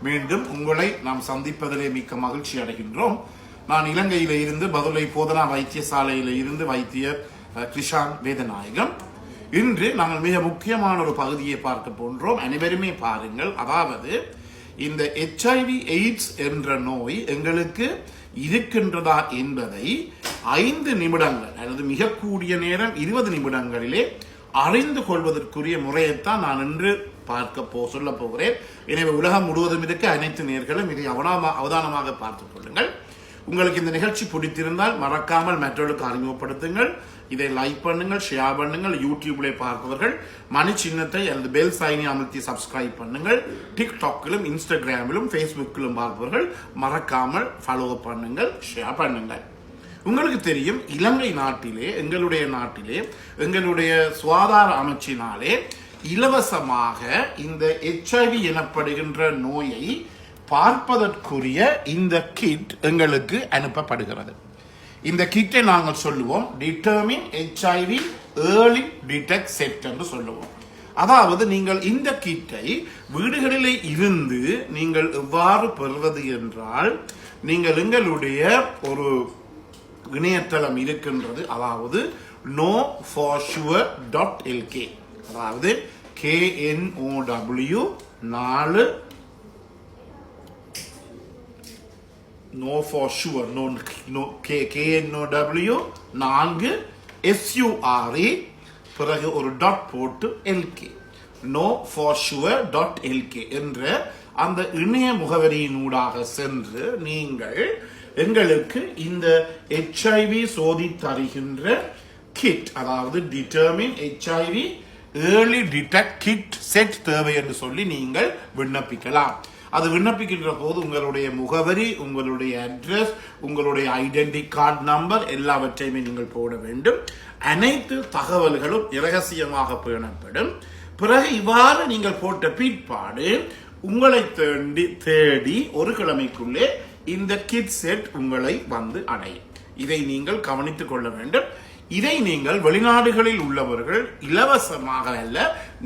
மீண்டும் உங்களை நாம் சந்திப்பதிலே மிக்க மகிழ்ச்சி அடைகின்றோம். நான் இலங்கையில இருந்து பதுளை போதனா வைத்தியசாலையில இருந்து வைத்தியர் கிருஷான் வேதநாயகம். இன்று நாங்கள் மிக முக்கியமான ஒரு பகுதியை பார்க்க போன்றோம். அனைவருமே பாருங்கள். அதாவது இந்த HIV எய்ட்ஸ் என்ற நோய் எங்களுக்கு இருக்கின்றதா என்பதை 5 நிமிடங்கள் அல்லது மிக கூடிய நேரம் 20 நிமிடங்களிலே அறிந்து கொள்வதற்குரிய முறையைத்தான் நான் இன்று சொல்ல போகிறேன். எனவே உலகம் முழுவதும் இருக்க அனைத்து நேயர்களும் இதை அவதானமாக பார்த்துக் கொள்ளுங்கள். உங்களுக்கு இந்த நிகழ்ச்சி பிடித்திருந்தால் மறக்காமல் மற்றவர்களுக்கு அறிமுகப்படுத்துங்கள். இதை லைக் பண்ணுங்கள், ஷேர் பண்ணுங்கள். யூடியூப்ல பார்ப்பவர்கள் மணி சின்னத்தை அல்லது பெல் சைனை அமர்த்தி சப்ஸ்கிரைப் பண்ணுங்கள். டிக்டாக்கிலும் இன்ஸ்டாகிராமிலும் ஃபேஸ்புக்கிலும் பார்ப்பவர்கள் மறக்காமல் ஃபாலோ பண்ணுங்கள், ஷேர் பண்ணுங்கள். உங்களுக்கு தெரியும், இலங்கை நாட்டிலே எங்களுடைய சுகாதார அமைச்சினாலே இலவசமாக இந்த HIV எனப்படுகின்ற நோயை பார்ப்பதற்குரிய இந்த கிட் எங்களுக்கு அனுப்பப்படுகிறது. இந்த கிட்டை நாங்கள் சொல்லுவோம் determine HIV early detect set என்று சொல்லுவோம். அதாவது நீங்கள் இந்த கிட்டை வீடுகளிலே இருந்து நீங்கள் எவ்வாறு பெறுவது என்றால், நீங்கள் எங்களுடைய ஒரு இணையதளம் இருக்கின்றது. அதாவது KNOW4Sure.lk, அதாவது KNOW 4 No for sure, KNOW 4 SURE பிறகு ஒரு டாட் போட்டு LK KNOW4Sure.lk என்ற அந்த இணைய முகவரியினூடாக சென்று நீங்கள் எங்களுக்கு இந்த HIV சோதித்தருகின்ற கிட், அதாவது determine HIV early detect kit set தேவை என்று சொல்லி நீங்கள் விண்ணப்பிக்கலாம். அது விண்ணப்பிக்கின்ற போது உங்களுடைய முகவரி, உங்களுடைய அட்ரஸ், உங்களுடைய ஐடென்டி கார்டு நம்பர் எல்லாவற்றையுமே நீங்கள் போட வேண்டும். அனைத்து தகவல்களும் இரகசியமாக பேணப்படும். பிறகு இவ்வாறு நீங்கள் போட்ட பிற்பாடு உங்களை தேடி ஒரு கிழமைக்குள்ளே இந்த கிட் செட் உங்களை வந்து அடையும். இதை நீங்கள் கவனித்துக் கொள்ள வேண்டும். இதை நீங்கள் வெளிநாடுகளில் உள்ளவர்கள் இலவசமாக அல்ல,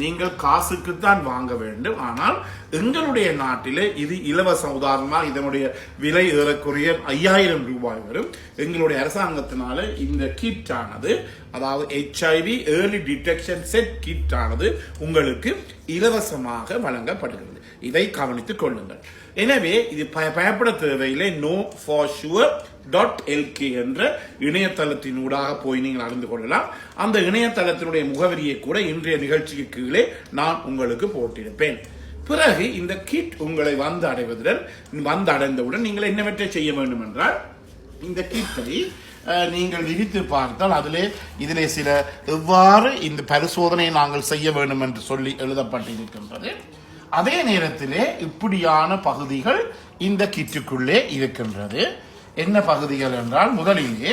நீங்கள் காசுக்குத்தான் வாங்க வேண்டும். ஆனால் எங்களுடைய நாட்டிலே இது இலவசம். உதாரணமாக இதனுடைய விலை ஏறக்குறைய 5000 ரூபாய் வரும். எங்களுடைய அரசாங்கத்தினால இந்த கிட் ஆனது, அதாவது HIV early detection set kit ஆனது உங்களுக்கு இலவசமாக வழங்கப்படுகிறது. இதை கவனித்துக் கொள்ளுங்கள். எனவே இது பயப்பட தேவையில்லை. KNOW4Sure.lk என்ற இணையதளத்தினூடாக போய் நீங்கள் அறிந்து கொள்ளலாம். அந்த இணையதளத்தினுடைய முகவரியை கூட இன்றைய நிகழ்ச்சிக்கு கீழே நான் உங்களுக்கு போட்டிருப்பேன். பிறகு இந்த கிட் உங்களை வந்தடைந்தவுடன் நீங்கள் என்னவற்றை செய்ய வேண்டும் என்றால், இந்த கிட்டை நீங்கள் விரித்து பார்த்தால் இதிலே சில எவ்வாறு இந்த பரிசோதனையை நாங்கள் செய்ய வேண்டும் என்று சொல்லி எழுதப்பட்டிருக்கின்றது. அதே நேரத்திலே இப்படியான பகுதிகள் இந்த கிட்டுக்குள்ளே இருக்கின்றது. என்ன பகுதிகள் என்றால், முதலிலே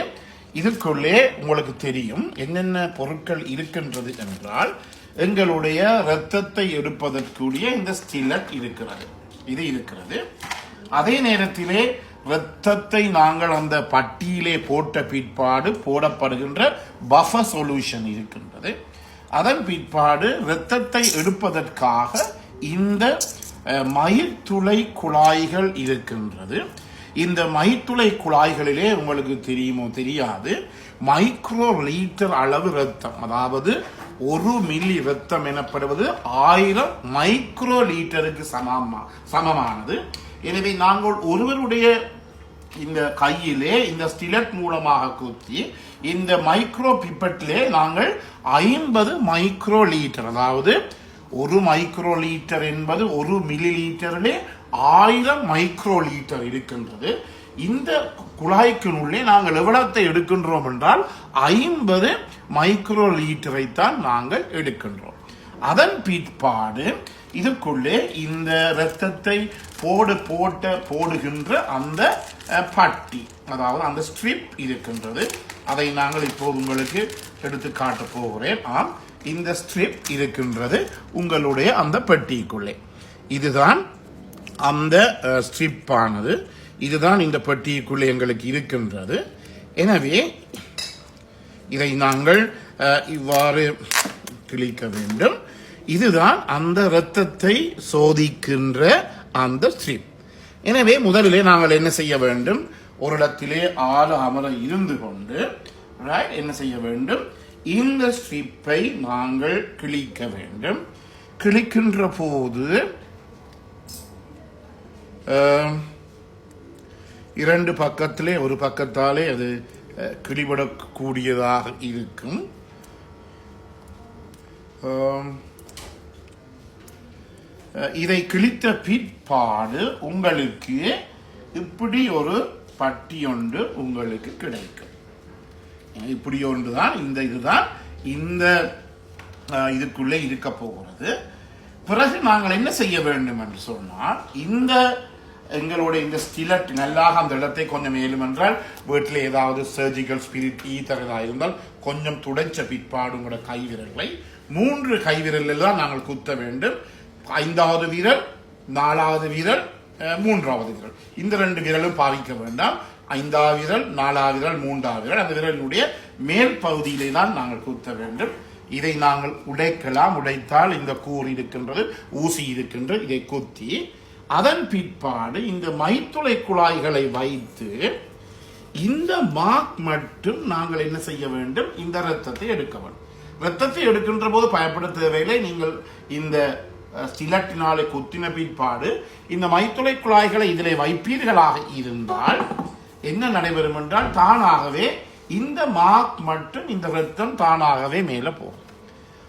இதுக்குள்ளே உங்களுக்கு தெரியும் என்னென்ன பொருட்கள் இருக்கின்றது என்றால், எங்களுடைய இரத்தத்தை எடுப்பதற்குரிய இந்த ஸ்டிலட் இருக்கிறது. இது இருக்கிறது. அதே நேரத்திலே இரத்தத்தை நாங்கள் அந்த பட்டியிலே போட்ட பிற்பாடு போடப்படுகின்ற பஃபர் சொல்யூஷன் இருக்கின்றது. அதன் பிற்பாடு இரத்தத்தை எடுப்பதற்காக இந்த மயிர்துளை குழாய்கள் இருக்கின்றது. இந்த மயிர்துளை குழாய்களிலே உங்களுக்கு தெரியுமோ தெரியாது, மைக்ரோ லீட்டர் அளவு ரத்தம், அதாவது 1 மில்லி ரத்தம் எனப்படுவது 1000 மைக்ரோ லீட்டருக்கு சமமானது. எனவே நாங்கள் ஒருவருடைய இந்த கையிலே இந்த ஸ்டிலட் மூலமாக குத்தி இந்த மைக்ரோ பிப்பட்டிலே நாங்கள் 50 மைக்ரோ லீட்டர், அதாவது 1 மைக்ரோ லீட்டர் என்பது 1 மில்லி லீட்டரிலே 1000 மைக்ரோ லீட்டர் இருக்கின்றது. இந்த குழாய்க்குள்ளே நாங்கள் எவ்வளத்தை எடுக்கின்றோம் என்றால் 50 மைக்ரோ லீட்டரை தான் நாங்கள் எடுக்கின்றோம். அதன் பிற்பாடு இதுக்குள்ளே இந்த இரத்தத்தை போடுகின்ற அந்த பட்டி, அதாவது அந்த ஸ்ட்ரிப் இருக்கின்றது. அதை நாங்கள் இப்போது உங்களுக்கு எடுத்து காட்ட போகிறேன். இந்த ஸ்ட்ரிப் இருக்கின்றது உங்களுடைய அந்த பெட்டிக்குள்ளே. இதுதான் அந்த ஸ்ட்ரிப் ஆனது. இதுதான் இந்த பெட்டிக்குள்ளே எங்களுக்கு இருக்கின்றது. எனவே இதை நாங்கள் இவ்வாறு கிழிக்க வேண்டும். இதுதான் அந்த இரத்தத்தை சோதிக்கின்ற அந்த ஸ்ட்ரிப். எனவே முதலிலே நாங்கள் என்ன செய்ய வேண்டும், ஒரு இடத்திலே ஆழ அமர இருந்து கொண்டு என்ன செய்ய வேண்டும், இந்த ஸ்ட்ரிப்பை நாங்கள் கிழிக்க வேண்டும். கிழிக்கின்ற போது இரண்டு பக்கத்திலே ஒரு பக்கத்தாலே அது கிழிபடக்கூடியதாக இருக்கும். இதை கிழித்த பிற்பாடு உங்களுக்கு இப்படி ஒரு பட்டி ஒன்று உங்களுக்கு கிடைக்கும். இப்படி ஒன்று தான் இதுதான் இந்த இதுக்குள்ளே இருக்க போகிறது. பிறகு நாங்கள் என்ன செய்ய வேண்டும் என்று சொன்னால், இந்த எங்களுடைய இந்த ஸ்டிலட் நல்லாக அந்த இடத்தை கொஞ்சம் மேலும் என்றால் வீட்டில் ஏதாவது சர்ஜிக்கல் ஸ்பிரிட் ஈத்தரதாக இருந்தால் கொஞ்சம் துடைச்ச பிற்பாடு உங்களோட கைவிரல்களை 3 கைவிரலில் தான் நாங்கள் குத்த வேண்டும். 5வது விரல், 4வது விரல், 3வது விரல், இந்த 2 விரலும் பாவிக்க வேண்டாம். 5வது விரல், 4வது விரல், 3வது விரல், அந்த விரலினுடைய மேல் பகுதியிலே தான் நாங்கள் குத்த வேண்டும். இதை நாங்கள் உடைக்கலாம். உடைத்தால் இந்த கூர் இருக்கின்றது, ஊசி இருக்கின்றது, இதை குத்தி அதன் பிற்பாடு இந்த மைத்துளை குழாய்களை வைத்து இந்த மார்க் மட்டும் நாங்கள் என்ன செய்ய வேண்டும், இந்த இரத்தத்தை எடுக்க வேண்டும். இரத்தத்தை எடுக்கின்ற போது பயப்பட தேவையில்லை. நீங்கள் இந்த ஸ்டிலட்டினாலே குத்தின பிற்பாடு இந்த மைத்துளை குழாய்களை இதிலே வைப்பீர்களாக இருந்தால் என்ன நடைபெறும் என்றால், தானாகவே இந்த மார்க் மட்டும் இந்த இரத்தம் தானாகவே மேலே போகும்.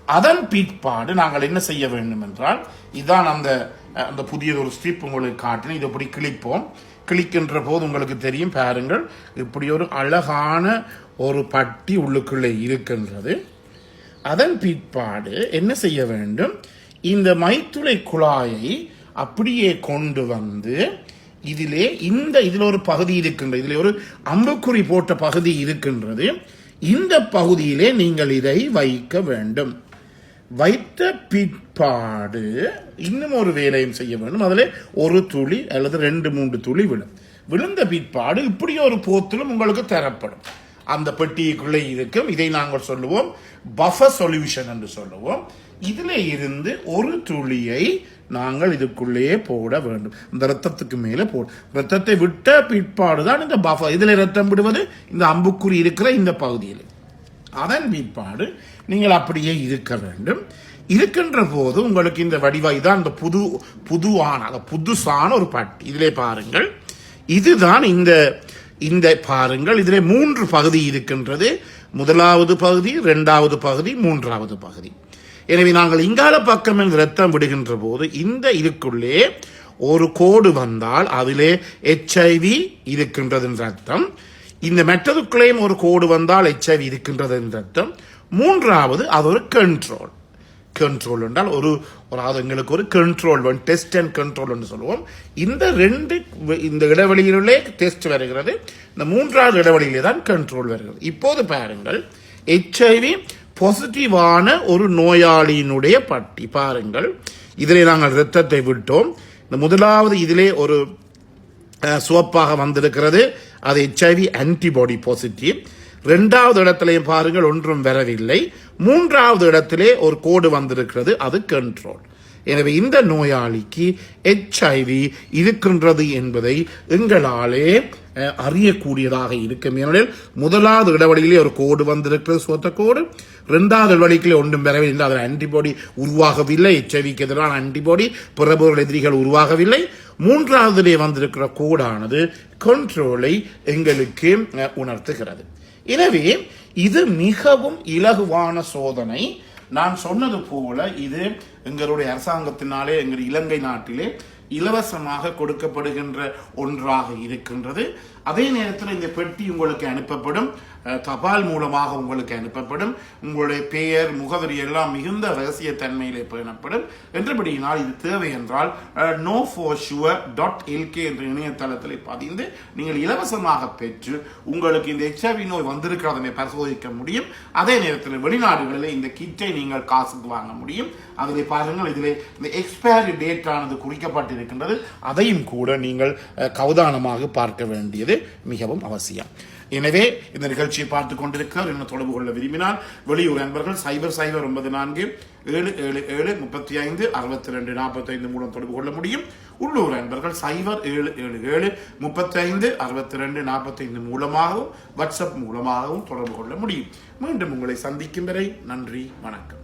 அதன் பிற்பாடு நாங்கள் என்ன செய்ய வேண்டும் என்றால், இதான் அந்த புதிய ஒரு ஸ்ட்ரிப் உங்களுக்கு காட்டின, இதை இப்படி கிழிப்போம். கிழிக்கின்ற போது உங்களுக்கு தெரியும், பாருங்கள், இப்படி ஒரு அழகான ஒரு பட்டி உள்ளுக்குள்ளே இருக்கின்றது. அதன் பிற்பாடு என்ன செய்ய வேண்டும், இந்த மைத்துளை குழாயை அப்படியே கொண்டு வந்து இதில் ஒரு பகுதி இருக்கின்றது, இதில் ஒரு அம்புக்குறி போட்ட பகுதி இருக்கின்றது. இந்த பகுதியிலே நீங்கள் இதை வைக்க வேண்டும். வைத்த பிற்பாடு இன்னும் ஒரு வேலையும் செய்ய வேண்டும். அதில் ஒரு துளி அல்லது 2-3 துளி விழுந்த பிற்பாடு இப்படி ஒரு போத்திலும் உங்களுக்கு தரப்படும். அந்த பெட்டிக்குள்ளே இருக்கும். இதை நாங்கள் சொல்லுவோம் பஃபர் சொல்யூஷன் என்று சொல்லுவோம். இதில் இருந்து ஒரு துளியை நாங்கள் இதுக்குள்ளேயே போட வேண்டும். இந்த ரத்தத்துக்கு மேலே ரத்தத்தை விட்ட பிற்பாடு தான் இந்த பஃபர். இதில் ரத்தம் விடுவது இந்த அம்புக்குறி இருக்கிற இந்த பகுதியில். அதன் பிற்பாடு நீங்கள் அப்படியே இருக்க வேண்டும். இருக்கின்ற போது உங்களுக்கு இந்த வடிவாய் தான் இந்த புதுசான ஒரு பட்டி. இதிலே பாருங்கள், இதுதான் இந்த பாருங்கள், இதிலே 3 பகுதி இருக்கின்றது. 1வது பகுதி, 2வது பகுதி, 3வது பகுதி. எனவே நாங்கள் இங்கால பக்கம் ரத்தம் விடுகின்ற போது இந்த இதுக்குள்ளே ஒரு கோடு வந்தால் அதிலே HIV இருக்கின்றது ரத்தம். இந்த மெட்டதுக்குள்ளேயும் ஒரு கோடு வந்தால் HIV இருக்கின்றது ரத்தம். 3வது அது ஒரு கண்ட்ரோல். கண்ட்ரோல் என்றால் எங்களுக்கு ஒரு கண்ட்ரோல் டெஸ்ட் அண்ட் கண்ட்ரோல் என்று சொல்லுவோம். இந்த இடைவெளியிலே டெஸ்ட் வருகிறது. இந்த 3வது இடைவெளியிலே தான் கண்ட்ரோல் வருகிறது. இப்போது பாருங்கள், HIV பாசிட்டிவான ஒரு நோயாளியினுடைய பட்டி பாருங்கள். இதிலே நாங்கள் இரத்தத்தை விட்டோம். இந்த 1வது இதிலே ஒரு சிவப்பாக வந்திருக்கிறது, அது HIV ஆன்டிபாடி பாசிட்டிவ். 2வது இடத்திலையும் பாருங்கள், ஒன்றும் வரவில்லை. 3வது இடத்திலே ஒரு கோடு வந்திருக்கிறது, அது கண்ட்ரோல். எனவே இந்த நோயாளிக்கு HIV இருக்கின்றது என்பதை எங்களாலே அறியக்கூடியதாக இருக்கும். ஏனெனில் 1வது இடைவெளியிலே ஒரு கோடு வந்திருக்கிறது, சுவத்த கோடு. 2வது இடைவெளியிலே ஒன்றும் பெறவில்லை, அதில் ஆன்டிபாடி உருவாகவில்லை. HIVக்கு எதிரான ஆன்டிபாடி பிறபொருள் எதிரிகள் உருவாகவில்லை. 3வதிலே வந்திருக்கிற கோடானது கண்ட்ரோலை எங்களுக்கு உணர்த்துகிறது. எனவே இது மிகவும் இலகுவான சோதனை. நான் சொன்னது போல இது எங்களுடைய அரசாங்கத்தினாலே எங்கள் இலங்கை நாட்டிலே இலவசமாக கொடுக்கப்படுகின்ற ஒன்றாக இருக்கின்றது. அதே நேரத்தில் இந்த பெட்டி உங்களுக்கு அனுப்பப்படும், தபால் மூலமாக உங்களுக்கு அனுப்பப்படும். உங்களுடைய பெயர், முகவரி எல்லாம் மிகுந்த ரகசிய தன்மையிலே பேணப்படும். என்றபடியினால் இது தேவை என்றால் knoforSure.lk என்ற இணையதளத்தில் பதிந்து நீங்கள் இலவசமாக பெற்று உங்களுக்கு இந்த HIV நோய் வந்திருக்கிறதனை பரிசோதிக்க முடியும். அதே நேரத்தில் வெளிநாடுகளில் இந்த கிட்டை நீங்கள் காசுக்கு வாங்க முடியும். அதிலே பாருங்கள், இதிலே இந்த எக்ஸ்பயரி டேட் ஆனது குறிக்கப்பட்டிருக்கின்றது. அதையும் கூட நீங்கள் கவதானமாக பார்க்க வேண்டியது மிகவும் அவசியம். எனவே இந்த நிகழ்ச்சியை பார்த்து கொண்டிருக்க என்ன தொடர்பு கொள்ள விரும்பினால் வெளியூர் நண்பர்கள் 009477756245 மூலம் தொடர்பு கொள்ள முடியும். உள்ளூர் நண்பர்கள் 0777356245 மூலமாகவும் வாட்ஸ்அப் மூலமாகவும் தொடர்பு கொள்ள முடியும். மீண்டும் உங்களை சந்திக்கும் வரை நன்றி, வணக்கம்.